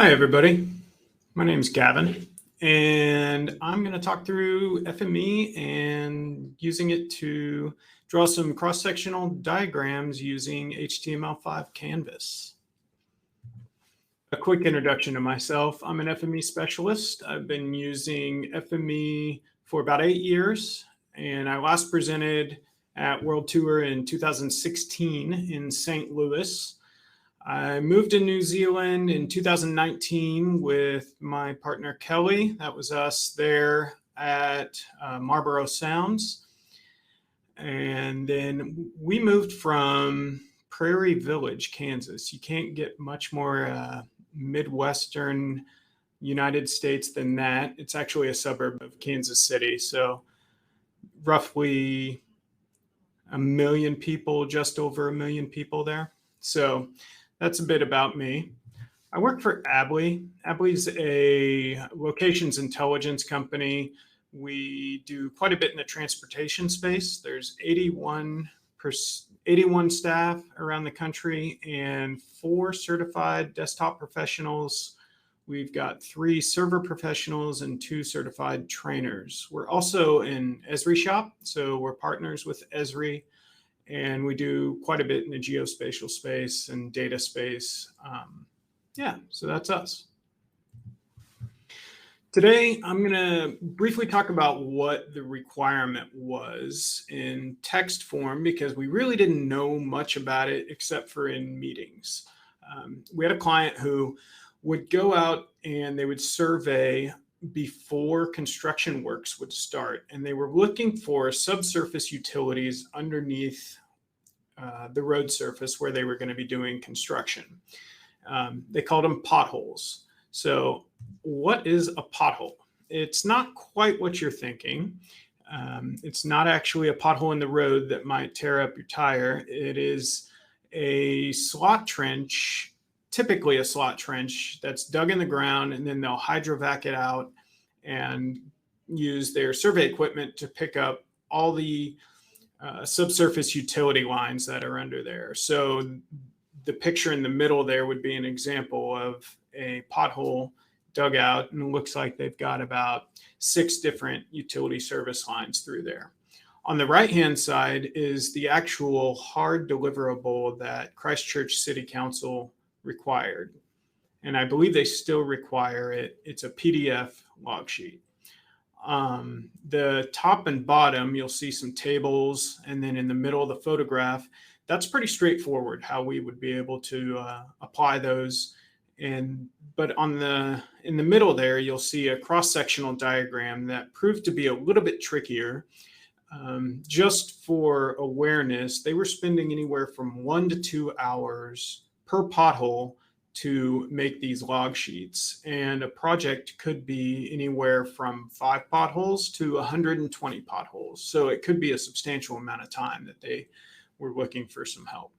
Hi, everybody. My name is Gavin, and I'm going to talk through FME and using it to draw some cross-sectional diagrams using HTML5 Canvas. A quick introduction to myself. I'm an FME specialist. I've been using FME for about 8 years, and I last presented at World Tour in 2016 in St. Louis. I moved to New Zealand in 2019 with my partner Kelly. That was us there at Marlborough Sounds. And then we moved from Prairie Village, Kansas. You can't get much more Midwestern United States than that. It's actually a suburb of Kansas City. So roughly a million people, just over a million people there. So that's a bit about me. I work for Abley. Abley's a locations intelligence company. We do quite a bit in the transportation space. There's 81 staff around the country and 4 certified desktop professionals. We've got 3 server professionals and 2 certified trainers. We're also in Esri shop, so we're partners with Esri. And we do quite a bit in the geospatial space and data space. So that's us. Today, I'm going to briefly talk about what the requirement was in text form because we really didn't know much about it except for in meetings. We had a client who would go out and they would survey before construction works would start, and they were looking for subsurface utilities underneath the road surface where they were going to be doing construction. They called them potholes. So what is a pothole? It's not quite what you're thinking. It's not actually a pothole in the road that might tear up your tire. It is a slot trench, typically a slot trench that's dug in the ground, and then they'll hydrovac it out and use their survey equipment to pick up all the subsurface utility lines that are under there. So the picture in the middle there would be an example of a pothole dug out, and it looks like they've got about 6 different utility service lines through there. On the right-hand side is the actual hard deliverable that Christchurch City Council required. And I believe they still require it. It's a PDF log sheet. The top and bottom, you'll see some tables, and then in the middle of the photograph, that's pretty straightforward how we would be able to apply those. But in the middle there, you'll see a cross-sectional diagram that proved to be a little bit trickier. Just for awareness, they were spending anywhere from 1 to 2 hours per pothole to make these log sheets, and a project could be anywhere from 5 potholes to 120 potholes. So it could be a substantial amount of time that they were looking for some help.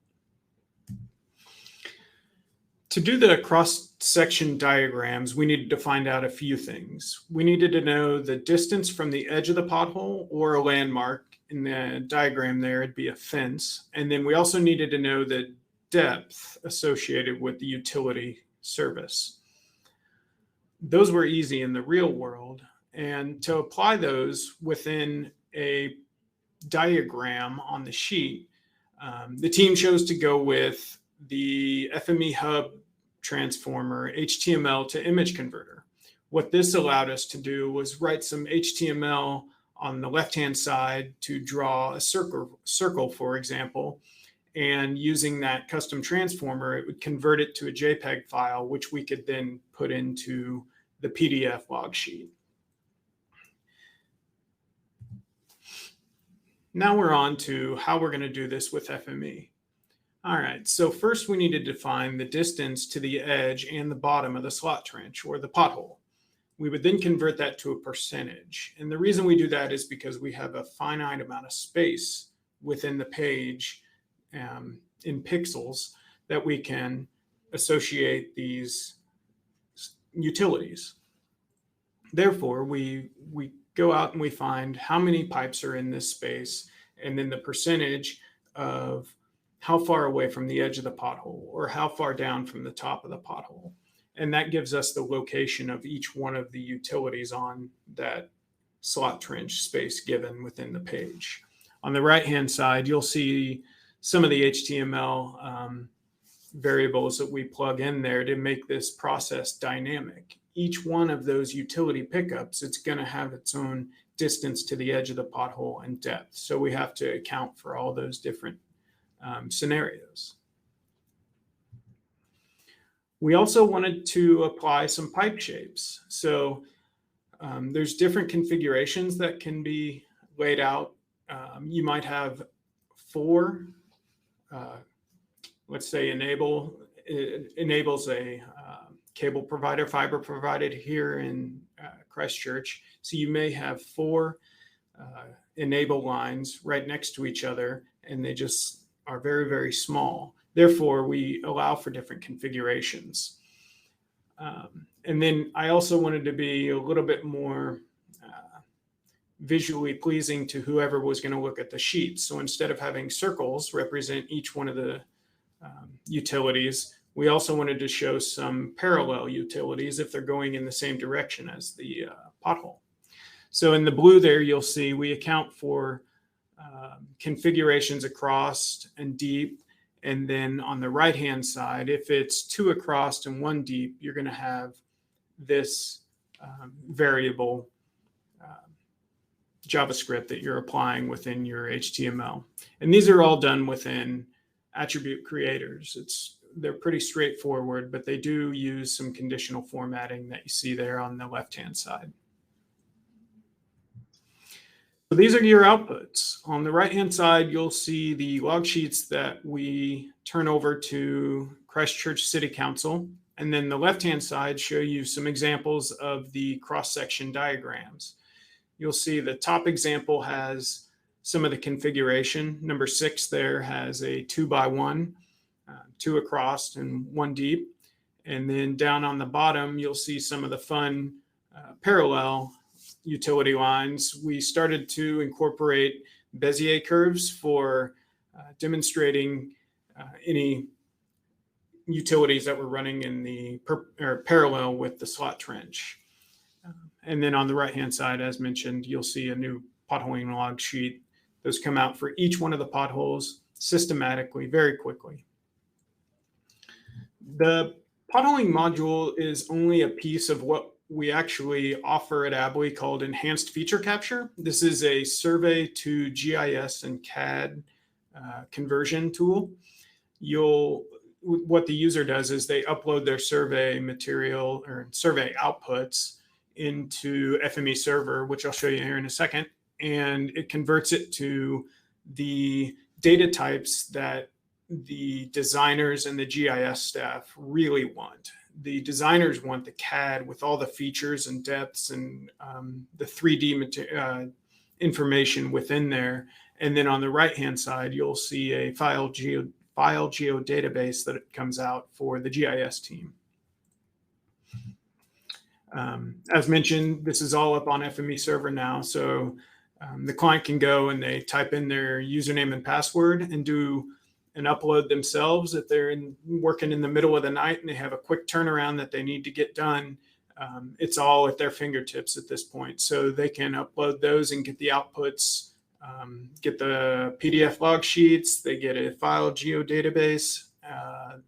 To do the cross-section diagrams, we needed to find out a few things. We needed to know the distance from the edge of the pothole or a landmark. In the diagram there, it'd be a fence. And then we also needed to know the depth associated with the utility service. Those were easy in the real world. And to apply those within a diagram on the sheet, the team chose to go with the FME Hub transformer HTML to image converter. What this allowed us to do was write some HTML on the left-hand side to draw a circle, for example, and using that custom transformer, it would convert it to a JPEG file, which we could then put into the PDF log sheet. Now we're on to how we're going to do this with FME. All right, so first we need to define the distance to the edge and the bottom of the slot trench or the pothole. We would then convert that to a percentage. And the reason we do that is because we have a finite amount of space within the page in pixels that we can associate these utilities. Therefore, we go out and we find how many pipes are in this space, and then the percentage of how far away from the edge of the pothole or how far down from the top of the pothole. And that gives us the location of each one of the utilities on that slot trench space given within the page. On the right-hand side, you'll see some of the HTML variables that we plug in there to make this process dynamic. Each one of those utility pickups, it's going to have its own distance to the edge of the pothole and depth. So we have to account for all those different scenarios. We also wanted to apply some pipe shapes. So there's different configurations that can be laid out. You might have 4, let's say enables a cable provider, fiber provided here in Christchurch. So you may have 4 enable lines right next to each other, and they just are very, very small. Therefore, we allow for different configurations. And then I also wanted to be a little bit more visually pleasing to whoever was going to look at the sheet. So instead of having circles represent each one of the utilities, we also wanted to show some parallel utilities if they're going in the same direction as the pothole. So in the blue there, you'll see we account for configurations across and deep. And then on the right-hand side, if it's 2 across and 1 deep, you're going to have this variable JavaScript that you're applying within your HTML. And these are all done within attribute creators. They're pretty straightforward, but they do use some conditional formatting that you see there on the left-hand side. So these are your outputs. On the right-hand side, you'll see the log sheets that we turn over to Christchurch City Council. And then the left-hand side show you some examples of the cross-section diagrams. You'll see the top example has some of the configuration. Number 6 there has a 2x1, 2 across and 1 deep. And then down on the bottom, you'll see some of the fun parallel utility lines. We started to incorporate Bezier curves for demonstrating any utilities that were running in the parallel with the slot trench. And then on the right-hand side, as mentioned, you'll see a new potholing log sheet. Those come out for each one of the potholes systematically, very quickly. The potholing module is only a piece of what we actually offer at Abley called Enhanced Feature Capture. This is a survey to GIS and CAD conversion tool. What the user does is they upload their survey material or survey outputs into FME Server, which I'll show you here in a second, and it converts it to the data types that the designers and the GIS staff really want. The designers want the CAD with all the features and depths and the 3D information within there. And then on the right-hand side, you'll see a file geo database that comes out for the GIS team. As mentioned, this is all up on FME Server now. So the client can go and they type in their username and password and do an upload themselves. If they're working in the middle of the night and they have a quick turnaround that they need to get done, it's all at their fingertips at this point. So they can upload those and get the outputs, get the PDF log sheets, they get a file geodatabase,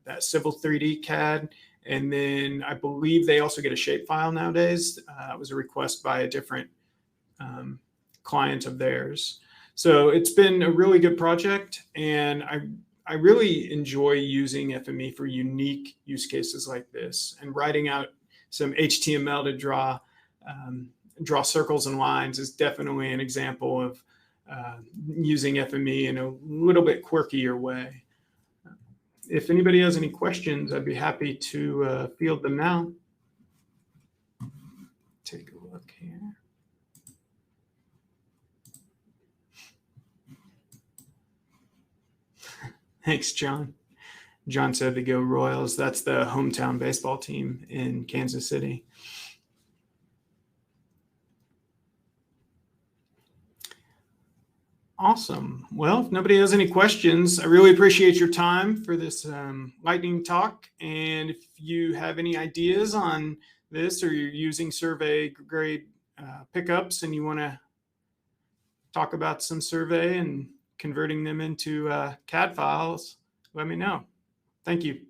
that Civil 3D CAD, and then I believe they also get a shapefile nowadays. It was a request by a different client of theirs. So it's been a really good project, and I really enjoy using FME for unique use cases like this, and writing out some HTML to draw circles and lines is definitely an example of using FME in a little bit quirkier way. If anybody has any questions, I'd be happy to field them now. Take a look here. Thanks, John. John said to go Royals. That's the hometown baseball team in Kansas City. Awesome. Well, if nobody has any questions, I really appreciate your time for this lightning talk. And if you have any ideas on this, or you're using survey grade pickups and you want to talk about some survey and converting them into CAD files, let me know. Thank you.